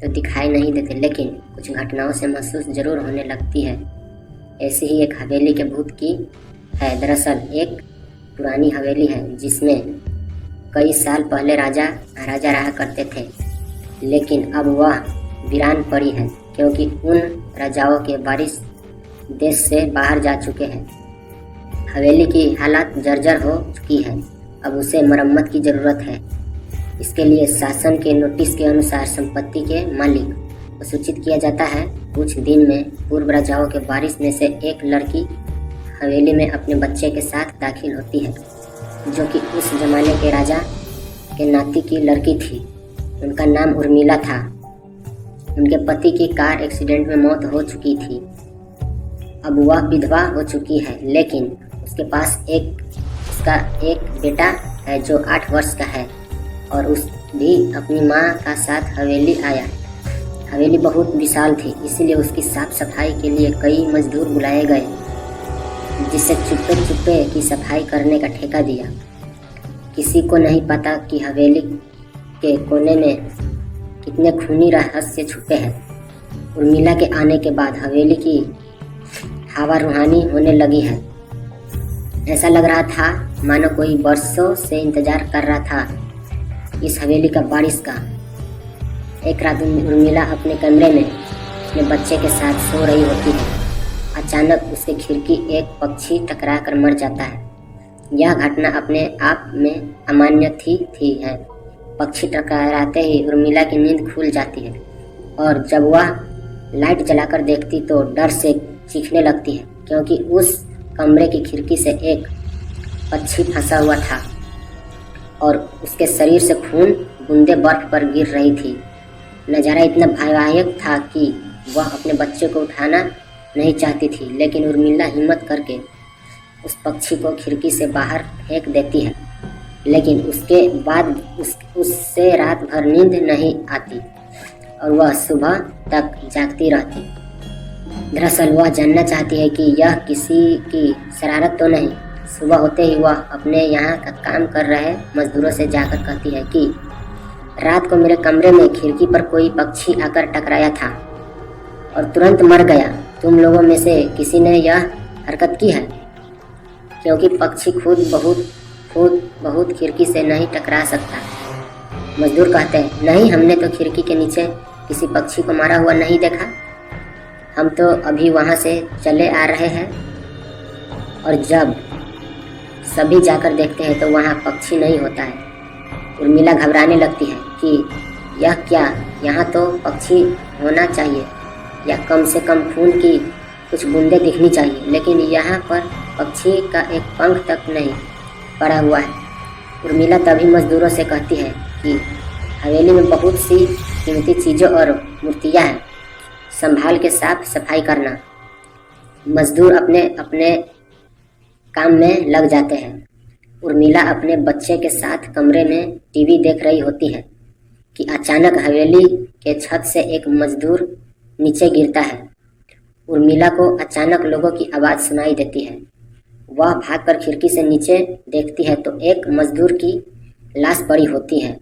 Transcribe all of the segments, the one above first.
तो दिखाई नहीं देते, लेकिन कुछ घटनाओं से महसूस जरूर होने लगती है। ऐसी ही एक हवेली के भूत की है। दरअसल एक पुरानी हवेली है जिसमें कई साल पहले राजा महाराजा रहा करते थे, लेकिन अब वह वीरान पड़ी है क्योंकि उन राजाओं के वारिस देश से बाहर जा चुके हैं। हवेली की हालत जर्जर हो चुकी है, अब उसे मरम्मत की ज़रूरत है। इसके लिए शासन के नोटिस के अनुसार संपत्ति के मालिक को सूचित किया जाता है। कुछ दिन में पूर्व राजाओं के वारिस में से एक लड़की हवेली में अपने बच्चे के साथ दाखिल होती है, जो कि उस जमाने के राजा के नाती की लड़की थी। उनका नाम उर्मिला था। उनके पति की कार एक्सीडेंट में मौत हो चुकी थी। अब वह विधवा हो चुकी है, लेकिन उसके पास उसका एक बेटा है जो 8 वर्ष का है और उस भी अपनी माँ का साथ हवेली आया। हवेली बहुत विशाल थी, इसलिए उसकी साफ सफाई के लिए कई मजदूर बुलाए गए, जिसे चुप्पे चुप्पे की सफाई करने का ठेका दिया। किसी को नहीं पता कि हवेली के कोने में कितने खूनी रहस्य छुपे हैं। उर्मिला के आने के बाद हवेली की हवा रूहानी होने लगी है। ऐसा लग रहा था मानो कोई बरसों से इंतजार कर रहा था इस हवेली का बारिश का। एक रात उर्मिला अपने कमरे में अपने बच्चे के साथ सो रही होती है। अचानक उसके खिड़की एक पक्षी टकरा कर मर जाता है। यह घटना अपने आप में अमान्य थी है। पक्षी टकराते ही उर्मिला की नींद खुल जाती है और जब वह लाइट जलाकर देखती तो डर से चीखने लगती है, क्योंकि उस कमरे की खिड़की से एक पक्षी फंसा हुआ था और उसके शरीर से खून बूंदें बर्फ पर गिर रही थी। नज़ारा इतना भयावह था कि वह अपने बच्चे को उठाना नहीं चाहती थी, लेकिन उर्मिला हिम्मत करके उस पक्षी को खिड़की से बाहर फेंक देती है। लेकिन उसके बाद उससे रात भर नींद नहीं आती और वह सुबह तक जागती रहती। दरअसल वह जानना चाहती है कि यह किसी की शरारत तो नहीं। सुबह होते ही वह अपने यहाँ का काम कर रहे मजदूरों से जाकर कहती है कि रात को मेरे कमरे में खिड़की पर कोई पक्षी आकर टकराया था और तुरंत मर गया। तुम लोगों में से किसी ने यह हरकत की है? क्योंकि पक्षी खुद बहुत खिड़की से नहीं टकरा सकता। मजदूर कहते हैं, नहीं, हमने तो खिड़की के नीचे किसी पक्षी को मारा हुआ नहीं देखा। हम तो अभी वहाँ से चले आ रहे हैं और जब सभी जाकर देखते हैं तो वहाँ पक्षी नहीं होता है। उर्मिला घबराने लगती है कि यह क्या, यहाँ तो पक्षी होना चाहिए या कम से कम खून की कुछ बूंदें दिखनी चाहिए, लेकिन यहाँ पर पक्षी का एक पंख तक नहीं पड़ा हुआ है। उर्मिला तभी मजदूरों से कहती है कि हवेली में बहुत सी कीमती चीज़ों और मूर्तियाँ हैं, संभाल के साफ सफाई करना। मजदूर अपने अपने काम में लग जाते हैं। उर्मिला अपने बच्चे के साथ कमरे में टीवी देख रही होती है कि अचानक हवेली के छत से एक मजदूर नीचे गिरता है। उर्मिला को अचानक लोगों की आवाज़ सुनाई देती है। वह भागकर खिड़की से नीचे देखती है तो एक मजदूर की लाश पड़ी होती है।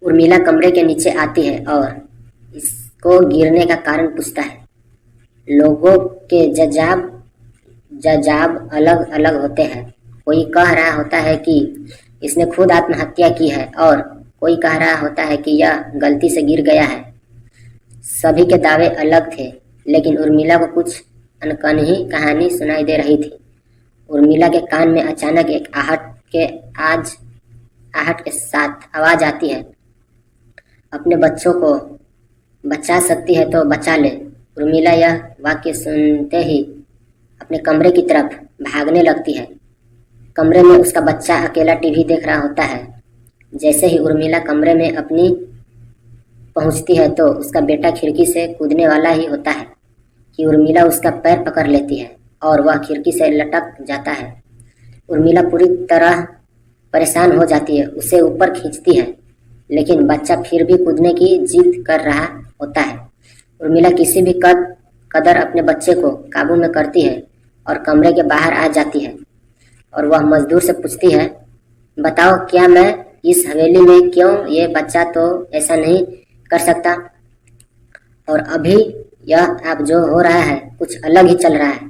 उर्मिला कमरे के नीचे आती है और इसको गिरने का कारण पूछता है। लोगों के जवाब अलग अलग होते हैं। कोई कह रहा होता है कि इसने खुद आत्महत्या की है और कोई कह रहा होता है कि यह गलती से गिर गया है। सभी के दावे अलग थे, लेकिन उर्मिला को कुछ अनकही कहानी सुनाई दे रही थी। उर्मिला के कान में अचानक एक आहट के साथ आवाज़ आती है, अपने बच्चों को बचा सकती है तो बचा ले। उर्मिला यह वाक्य सुनते ही अपने कमरे की तरफ भागने लगती है। कमरे में उसका बच्चा अकेला टीवी देख रहा होता है। जैसे ही उर्मिला कमरे में अपनी पहुंचती है तो उसका बेटा खिड़की से कूदने वाला ही होता है कि उर्मिला उसका पैर पकड़ लेती है और वह खिड़की से लटक जाता है। उर्मिला पूरी तरह परेशान हो जाती है, उसे ऊपर खींचती है, लेकिन बच्चा फिर भी कूदने की जिद कर रहा होता है। उर्मिला किसी भी कदर अपने बच्चे को काबू में करती है और कमरे के बाहर आ जाती है और वह मजदूर से पूछती है, बताओ क्या मैं इस हवेली में क्यों? ये बच्चा तो ऐसा नहीं कर सकता। और अभी यह अब जो हो रहा है कुछ अलग ही चल रहा है।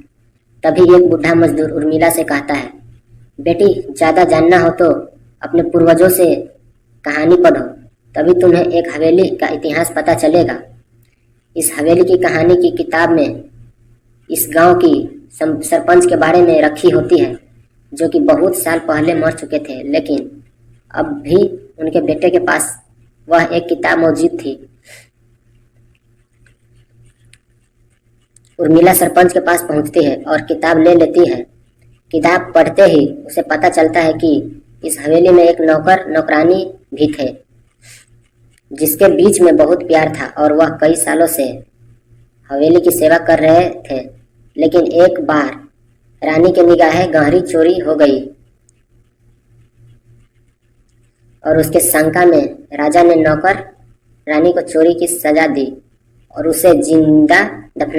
तभी एक बूढ़ा मजदूर उर्मिला से कहता है, बेटी ज़्यादा जानना हो तो अपने पूर्वजों से कहानी पढ़ो, तभी तुम्हें एक हवेली का इतिहास पता चलेगा। इस हवेली की कहानी की किताब में इस गांव की सरपंच के बारे में रखी होती है, जो कि बहुत साल पहले मर चुके थे, लेकिन अब भी उनके बेटे के पास वह एक किताब मौजूद थी। उर्मिला सरपंच के पास पहुंचती है और किताब ले लेती है। किताब पढ़ते ही उसे पता चलता है कि इस हवेली में एक नौकर नौकरानी भी थे, जिसके बीच में बहुत प्यार था और वह कई सालों से हवेली की सेवा कर रहे थे। लेकिन एक बार रानी की निगाहें गहरी चोरी हो गई और उसके शंका में राजा ने नौकर रानी को चोरी की सजा दी और उसे जिंदा दफना